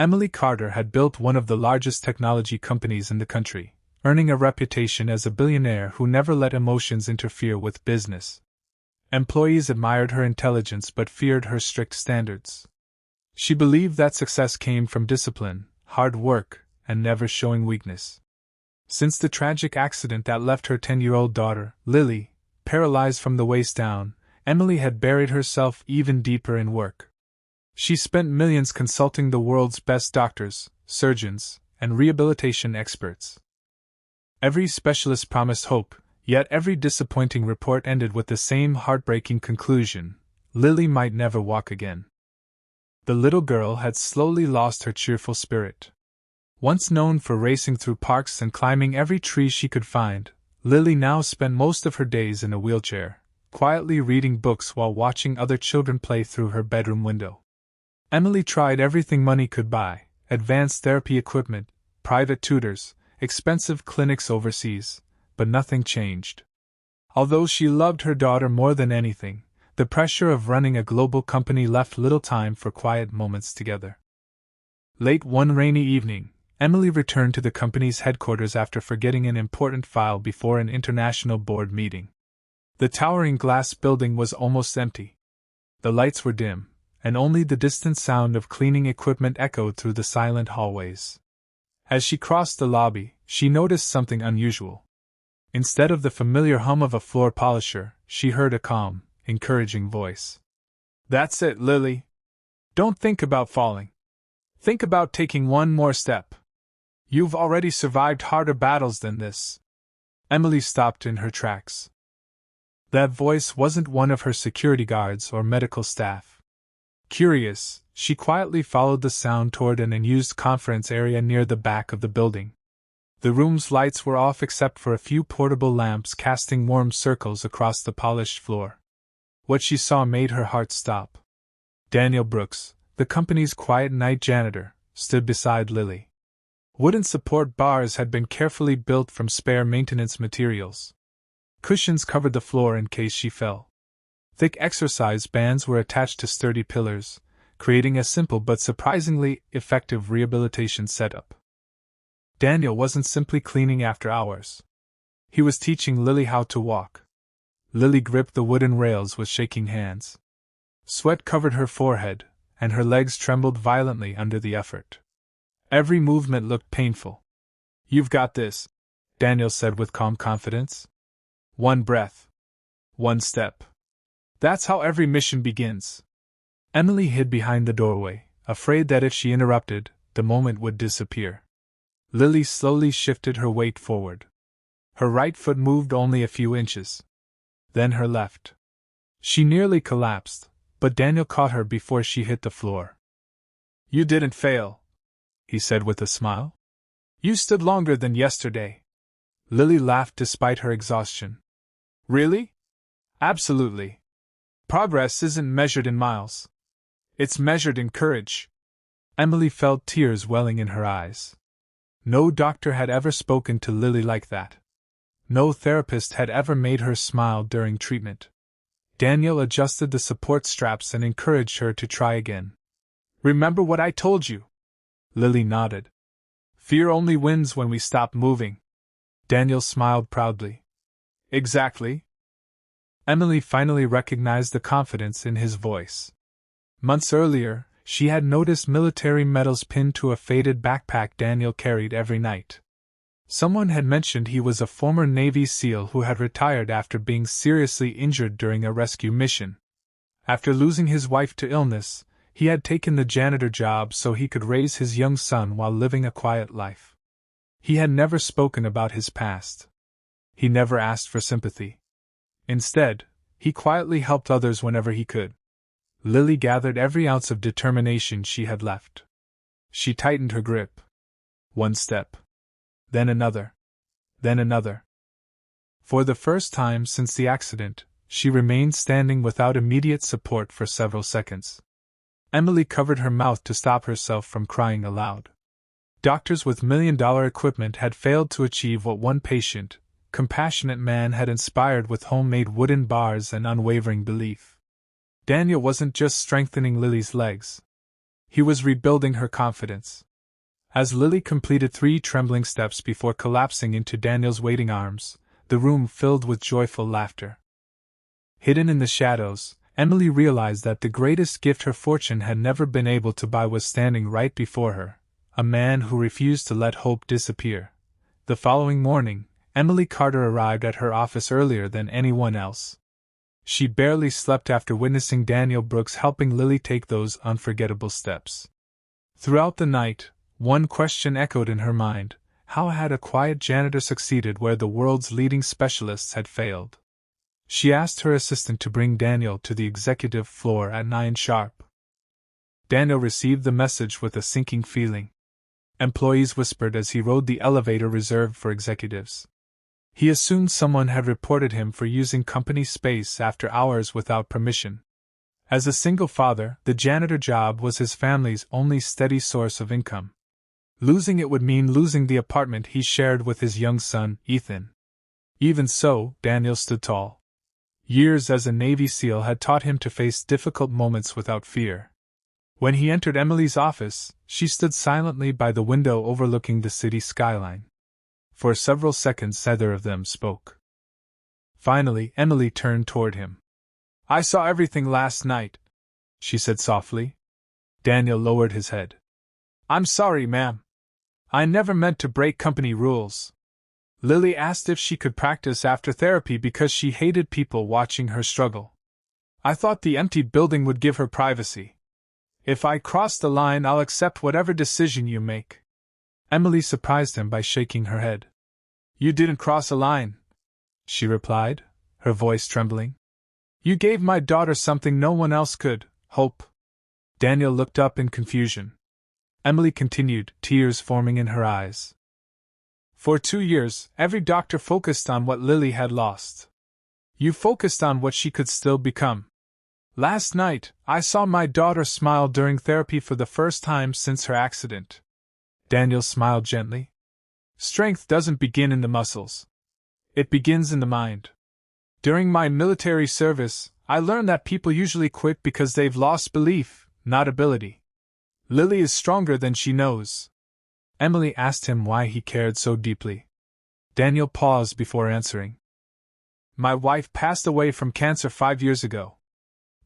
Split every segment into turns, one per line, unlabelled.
Emily Carter had built one of the largest technology companies in the country, earning a reputation as a billionaire who never let emotions interfere with business. Employees admired her intelligence but feared her strict standards. She believed that success came from discipline, hard work, and never showing weakness. Since the tragic accident that left her 10-year-old daughter, Lily, paralyzed from the waist down, Emily had buried herself even deeper in work. She spent millions consulting the world's best doctors, surgeons, and rehabilitation experts. Every specialist promised hope, yet every disappointing report ended with the same heartbreaking conclusion: Lily might never walk again. The little girl had slowly lost her cheerful spirit. Once known for racing through parks and climbing every tree she could find, Lily now spent most of her days in a wheelchair, quietly reading books while watching other children play through her bedroom window. Emily tried everything money could buy: advanced therapy equipment, private tutors, expensive clinics overseas, but nothing changed. Although she loved her daughter more than anything, the pressure of running a global company left little time for quiet moments together. Late one rainy evening, Emily returned to the company's headquarters after forgetting an important file before an international board meeting. The towering glass building was almost empty. The lights were dim, and only the distant sound of cleaning equipment echoed through the silent hallways. As she crossed the lobby, she noticed something unusual. Instead of the familiar hum of a floor polisher, she heard a calm, encouraging voice. "That's it, Lily. Don't think about falling. Think about taking one more step. You've already survived harder battles than this." Emily stopped in her tracks. That voice wasn't one of her security guards or medical staff. Curious, she quietly followed the sound toward an unused conference area near the back of the building. The room's lights were off except for a few portable lamps casting warm circles across the polished floor. What she saw made her heart stop. Daniel Brooks, the company's quiet night janitor, stood beside Lily. Wooden support bars had been carefully built from spare maintenance materials. Cushions covered the floor in case she fell. Thick exercise bands were attached to sturdy pillars, creating a simple but surprisingly effective rehabilitation setup. Daniel wasn't simply cleaning after hours. He was teaching Lily how to walk. Lily gripped the wooden rails with shaking hands. Sweat covered her forehead, and her legs trembled violently under the effort. Every movement looked painful. "You've got this," Daniel said with calm confidence. "One breath. One step. That's how every mission begins." Emily hid behind the doorway, afraid that if she interrupted, the moment would disappear. Lily slowly shifted her weight forward. Her right foot moved only a few inches. Then her left. She nearly collapsed, but Daniel caught her before she hit the floor. "You didn't fail," he said with a smile. "You stood longer than yesterday." Lily laughed despite her exhaustion. "Really?" "Absolutely. Progress isn't measured in miles. It's measured in courage." Emily felt tears welling in her eyes. No doctor had ever spoken to Lily like that. No therapist had ever made her smile during treatment. Daniel adjusted the support straps and encouraged her to try again. "Remember what I told you?" Lily nodded. "Fear only wins when we stop moving." Daniel smiled proudly. "Exactly." Emily finally recognized the confidence in his voice. Months earlier, she had noticed military medals pinned to a faded backpack Daniel carried every night. Someone had mentioned he was a former Navy SEAL who had retired after being seriously injured during a rescue mission. After losing his wife to illness, he had taken the janitor job so he could raise his young son while living a quiet life. He had never spoken about his past. He never asked for sympathy. Instead, he quietly helped others whenever he could. Lily gathered every ounce of determination she had left. She tightened her grip. One step. Then another. Then another. For the first time since the accident, she remained standing without immediate support for several seconds. Emily covered her mouth to stop herself from crying aloud. Doctors with million-dollar equipment had failed to achieve what one patient, compassionate man had inspired with homemade wooden bars and unwavering belief. Daniel wasn't just strengthening Lily's legs. He was rebuilding her confidence. As Lily completed 3 trembling steps before collapsing into Daniel's waiting arms, the room filled with joyful laughter. Hidden in the shadows, Emily realized that the greatest gift her fortune had never been able to buy was standing right before her, a man who refused to let hope disappear. The following morning, Emily Carter arrived at her office earlier than anyone else. She barely slept after witnessing Daniel Brooks helping Lily take those unforgettable steps. Throughout the night, one question echoed in her mind: how had a quiet janitor succeeded where the world's leading specialists had failed? She asked her assistant to bring Daniel to the executive floor at 9 sharp. Daniel received the message with a sinking feeling. Employees whispered as he rode the elevator reserved for executives. He assumed someone had reported him for using company space after hours without permission. As a single father, the janitor job was his family's only steady source of income. Losing it would mean losing the apartment he shared with his young son, Ethan. Even so, Daniel stood tall. Years as a Navy SEAL had taught him to face difficult moments without fear. When he entered Emily's office, she stood silently by the window overlooking the city skyline. For several seconds neither of them spoke. Finally, Emily turned toward him. "I saw everything last night," she said softly. Daniel lowered his head. "I'm sorry, ma'am. I never meant to break company rules." Lily asked if she could practice after therapy because she hated people watching her struggle. "I thought the empty building would give her privacy. If I cross the line, I'll accept whatever decision you make." Emily surprised him by shaking her head. "You didn't cross a line," she replied, her voice trembling. "You gave my daughter something no one else could, hope." Daniel looked up in confusion. Emily continued, tears forming in her eyes. "For 2 years, every doctor focused on what Lily had lost. You focused on what she could still become. Last night, I saw my daughter smile during therapy for the first time since her accident." Daniel smiled gently. "Strength doesn't begin in the muscles. It begins in the mind. During my military service, I learned that people usually quit because they've lost belief, not ability. Lily is stronger than she knows." Emily asked him why he cared so deeply. Daniel paused before answering. "My wife passed away from cancer 5 years ago.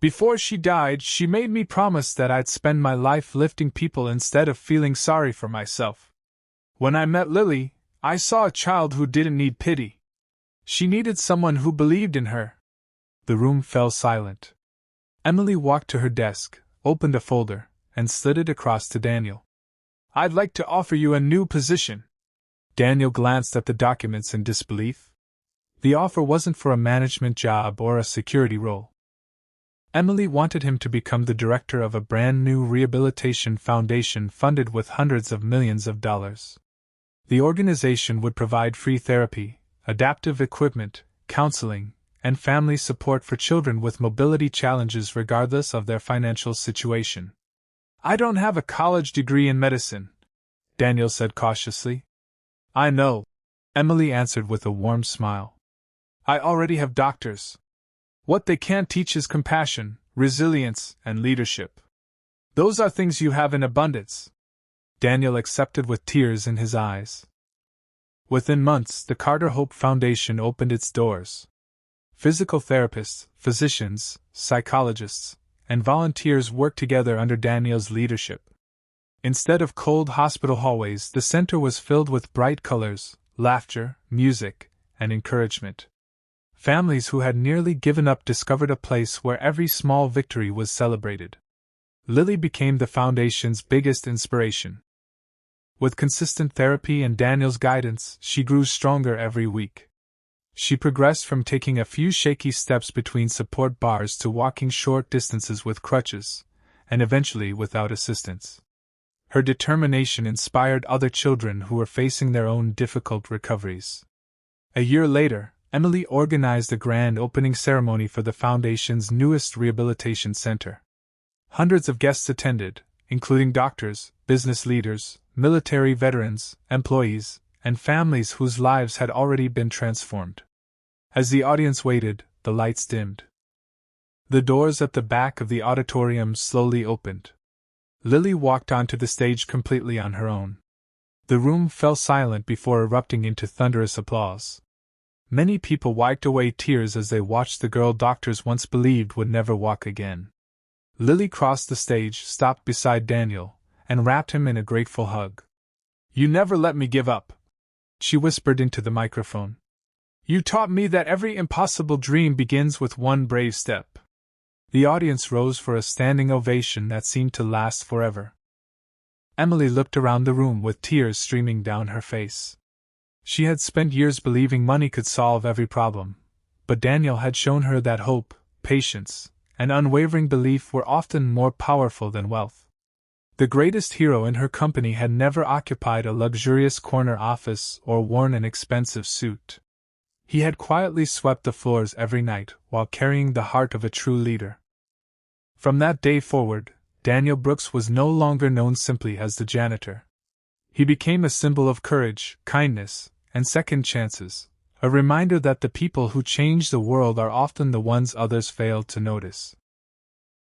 Before she died, she made me promise that I'd spend my life lifting people instead of feeling sorry for myself. When I met Lily, I saw a child who didn't need pity. She needed someone who believed in her." The room fell silent. Emily walked to her desk, opened a folder, and slid it across to Daniel. "I'd like to offer you a new position." Daniel glanced at the documents in disbelief. The offer wasn't for a management job or a security role. Emily wanted him to become the director of a brand new rehabilitation foundation funded with hundreds of millions of dollars. The organization would provide free therapy, adaptive equipment, counseling, and family support for children with mobility challenges regardless of their financial situation. "I don't have a college degree in medicine," Daniel said cautiously. "I know," Emily answered with a warm smile. "I already have doctors. What they can't teach is compassion, resilience, and leadership. Those are things you have in abundance." Daniel accepted with tears in his eyes. Within months, the Carter Hope Foundation opened its doors. Physical therapists, physicians, psychologists, and volunteers worked together under Daniel's leadership. Instead of cold hospital hallways, the center was filled with bright colors, laughter, music, and encouragement. Families who had nearly given up discovered a place where every small victory was celebrated. Lily became the foundation's biggest inspiration. With consistent therapy and Daniel's guidance, she grew stronger every week. She progressed from taking a few shaky steps between support bars to walking short distances with crutches, and eventually without assistance. Her determination inspired other children who were facing their own difficult recoveries. A year later, Emily organized a grand opening ceremony for the Foundation's newest rehabilitation center. Hundreds of guests attended, including doctors, business leaders, military veterans, employees, and families whose lives had already been transformed. As the audience waited, the lights dimmed. The doors at the back of the auditorium slowly opened. Lily walked onto the stage completely on her own. The room fell silent before erupting into thunderous applause. Many people wiped away tears as they watched the girl doctors once believed would never walk again. Lily crossed the stage, stopped beside Daniel, and wrapped him in a grateful hug. "You never let me give up," she whispered into the microphone. "You taught me that every impossible dream begins with one brave step." The audience rose for a standing ovation that seemed to last forever. Emily looked around the room with tears streaming down her face. She had spent years believing money could solve every problem, but Daniel had shown her that hope, patience, and unwavering belief were often more powerful than wealth. The greatest hero in her company had never occupied a luxurious corner office or worn an expensive suit. He had quietly swept the floors every night while carrying the heart of a true leader. From that day forward, Daniel Brooks was no longer known simply as the janitor. He became a symbol of courage, kindness, and second chances, a reminder that the people who change the world are often the ones others fail to notice.